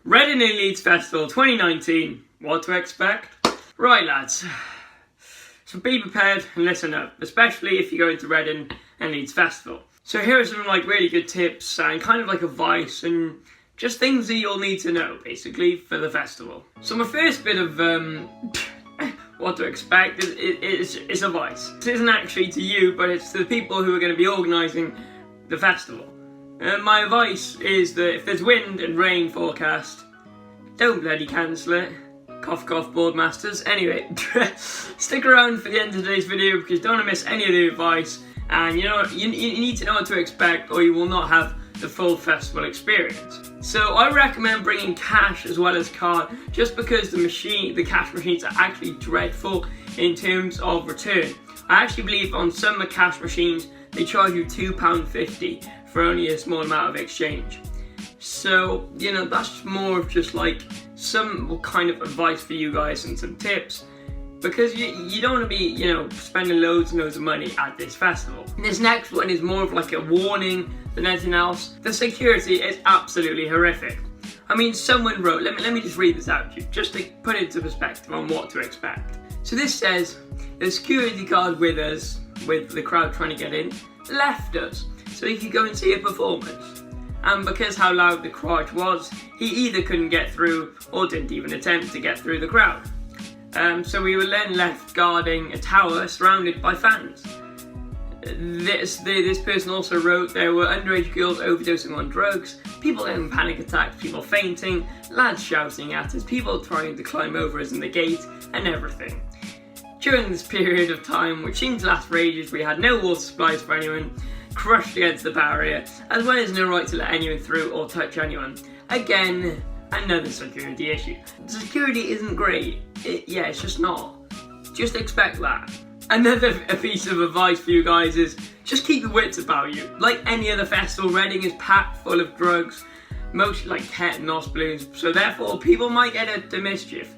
Reading and Leeds Festival 2019. What to expect? Right, lads. So be prepared and listen up, especially if you're going to Reading and Leeds Festival. So here are some really good tips and kind of advice and just things that you'll need to know basically for the festival. So my first bit of what to expect is advice. This isn't actually to you, but it's to the people who are going to be organising the festival. My advice is that if there's wind and rain forecast, don't bloody cancel it. Cough cough, boardmasters. Anyway, stick around for the end of today's video because you don't want to miss any of the advice, and you need to know what to expect or you will not have the full festival experience. So I recommend bringing cash as well as card, just because the cash machines are actually dreadful in terms of return. I actually believe on some cash machines they charge you £2.50 for only a small amount of exchange. So, that's more of just some kind of advice for you guys and some tips, because you don't want to be, spending loads and loads of money at this festival. This next one is more of a warning than anything else. The security is absolutely horrific. I mean, someone wrote, let me just read this out to you, just to put it into perspective on what to expect. So this says, the security guard with us, with the crowd trying to get in, left us so he could go and see a performance. And because how loud the crowd was, he either couldn't get through or didn't even attempt to get through the crowd. So we were then left guarding a tower surrounded by fans. This person also wrote there were underage girls overdosing on drugs, people having panic attacks, people fainting, lads shouting at us, people trying to climb over us in the gate, and everything. During this period of time, which seemed to last for ages, we had no water supplies for anyone, crushed against the barrier, as well as no right to let anyone through or touch anyone. Again, another security issue. The security isn't great. It's just not. Just expect that. Another piece of advice for you guys is just keep your wits about you. Like any other festival, Reading is packed full of drugs, mostly ket and nos balloons, so therefore people might get into mischief.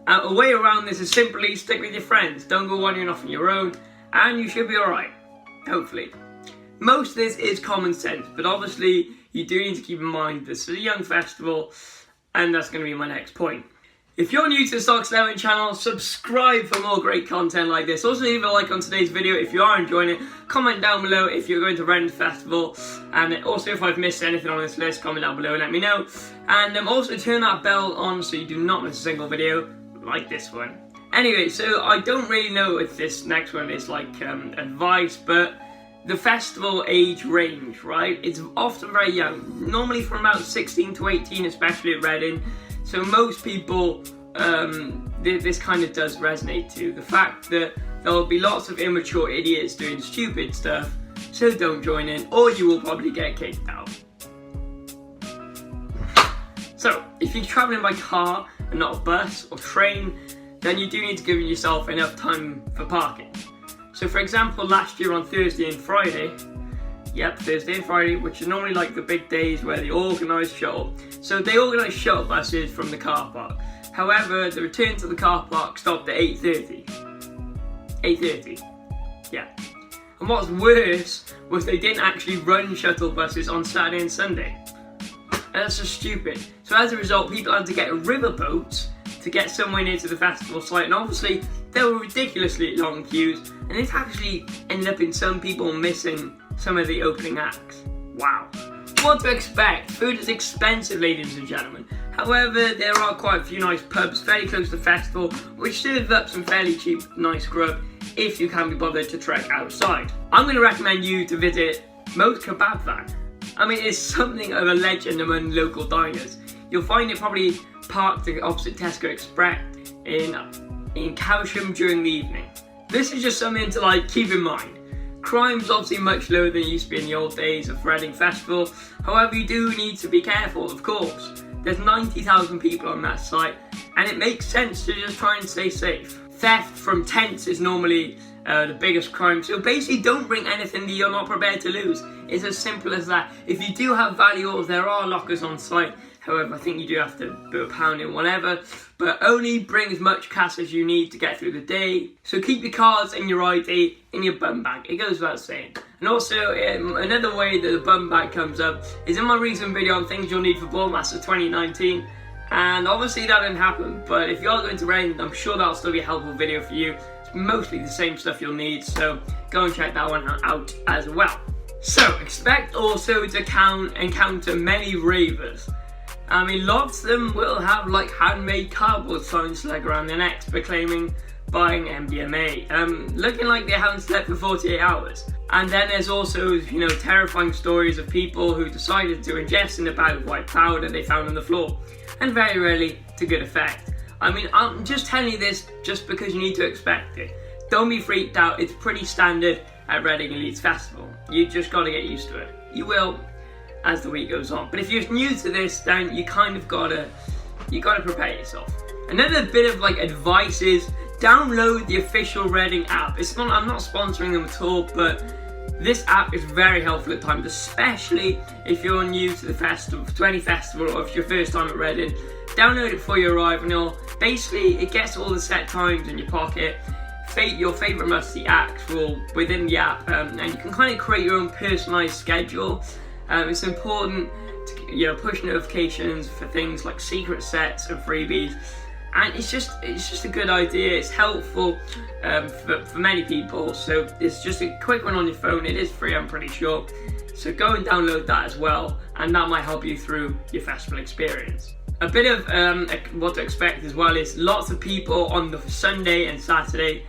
A way around this is simply stick with your friends. Don't go wandering off on your own, and you should be alright. Hopefully. Most of this is common sense, but obviously you do need to keep in mind this is a young festival, and that's going to be my next point. If you're new to the Stocks 11 channel, subscribe for more great content like this. Also leave a like on today's video if you are enjoying it. Comment down below if you're going to Reading Festival, and also if I've missed anything on this list, comment down below and let me know. And also turn that bell on so you do not miss a single video like this one. Anyway, so I don't really know if this next one is advice, but the festival age range, right? It's often very young, normally from about 16 to 18, especially at Reading. So most people, this kind of does resonate to. The fact that there will be lots of immature idiots doing stupid stuff, so don't join in, or you will probably get kicked out. So, if you're travelling by car and not a bus or train, then you do need to give yourself enough time for parking. So for example, last year on Thursday and Friday, Thursday and Friday, which are normally the big days where they organise shuttle. So they organise shuttle buses from the car park. However, the return to the car park stopped at 8:30. 8:30. Yeah. And what's worse was they didn't actually run shuttle buses on Saturday and Sunday. And that's just stupid. So as a result, people had to get riverboats to get somewhere near to the festival site, and obviously there were ridiculously long queues, and it actually ended up in some people missing some of the opening acts. Wow. What to expect? Food is expensive, ladies and gentlemen. However, there are quite a few nice pubs fairly close to the festival which serve up some fairly cheap, nice grub if you can be bothered to trek outside. I'm going to recommend you to visit Moat Kebab Van. I mean, it's something of a legend among local diners. You'll find it probably parked opposite Tesco Express in Cowsham during the evening. This is just something to keep in mind. Crime's obviously much lower than it used to be in the old days of Reading Festival. However, you do need to be careful, of course. There's 90,000 people on that site, and it makes sense to just try and stay safe. Theft from tents is normally the biggest crime, so basically don't bring anything that you're not prepared to lose. It's as simple as that. If you do have valuables, there are lockers on site. However, I think you do have to put a pound in whatever, but only bring as much cash as you need to get through the day. So keep your cards and your ID in your bum bag. It goes without saying. And also, another way that the bum bag comes up is in my recent video on things you'll need for Ballmasters 2019. And obviously that didn't happen, but if you are going to Reading, I'm sure that'll still be a helpful video for you. It's mostly the same stuff you'll need, so go and check that one out as well. So, expect also to encounter many ravers. I mean, lots of them will have like handmade cardboard signs slung around their necks proclaiming buying MDMA, looking like they haven't slept for 48 hours. And then there's also, you know, terrifying stories of people who decided to ingest in a bag of white powder they found on the floor, and very rarely to good effect. I mean, I'm just telling you this just because you need to expect it. Don't be freaked out, it's pretty standard at Reading and Leeds Festival. You just got to get used to it. You will as the week goes on. But if you're new to this, then you kind of gotta prepare yourself. Another bit of like advice is download the official Reading app. I'm not sponsoring them at all, but this app is very helpful at times, especially if you're new to the festival, to any festival, or if it's your first time at Reading. Download it before you arrive, and it gets all the set times in your pocket. Your favourite must-see acts will within the app, and you can kind of create your own personalised schedule. It's important to push notifications for things like secret sets and freebies, and it's just a good idea. It's helpful for many people, so it's just a quick one on your phone. It is free, I'm pretty sure, so go and download that as well, and that might help you through your festival experience. A bit of what to expect as well is lots of people on the Sunday and Saturday.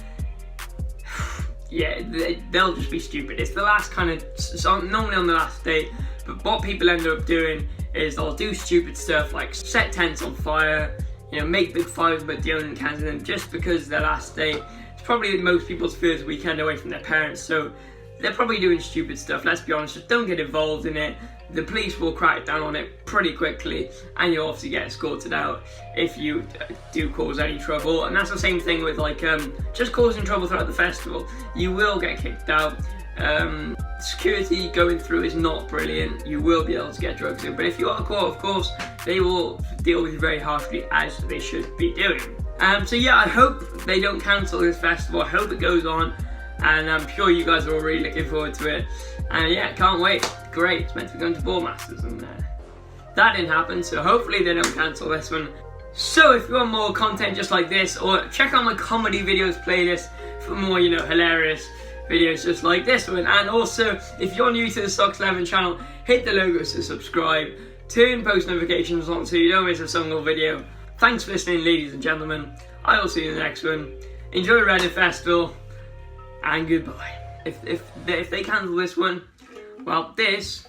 Yeah, they'll just be stupid. It's the last normally on the last day, but what people end up doing is they'll do stupid stuff like set tents on fire, make big fires with deodorant cans in them just because their last day. It's probably most people's first weekend away from their parents, so they're probably doing stupid stuff, let's be honest. Just don't get involved in it. The police will crack down on it pretty quickly, and you'll obviously get escorted out if you do cause any trouble. And that's the same thing with just causing trouble throughout the festival. You will get kicked out. Security going through is not brilliant. You will be able to get drugs in, but if you are caught, of course, they will deal with you very harshly, as they should be doing. So yeah, I hope they don't cancel this festival. I hope it goes on, and I'm sure you guys are all really looking forward to it. And yeah, can't wait. Great, it's meant to be going to Ballmasters, and that didn't happen, so hopefully they don't cancel this one. So if you want more content just like this, or check out my comedy videos playlist for more, hilarious videos just like this one. And also, if you're new to the Stocks 11 channel, hit the logo to subscribe, turn post notifications on so you don't miss a single video. Thanks for listening, ladies and gentlemen. I will see you in the next one. Enjoy Reading Festival, and goodbye. If they cancel this one, well, this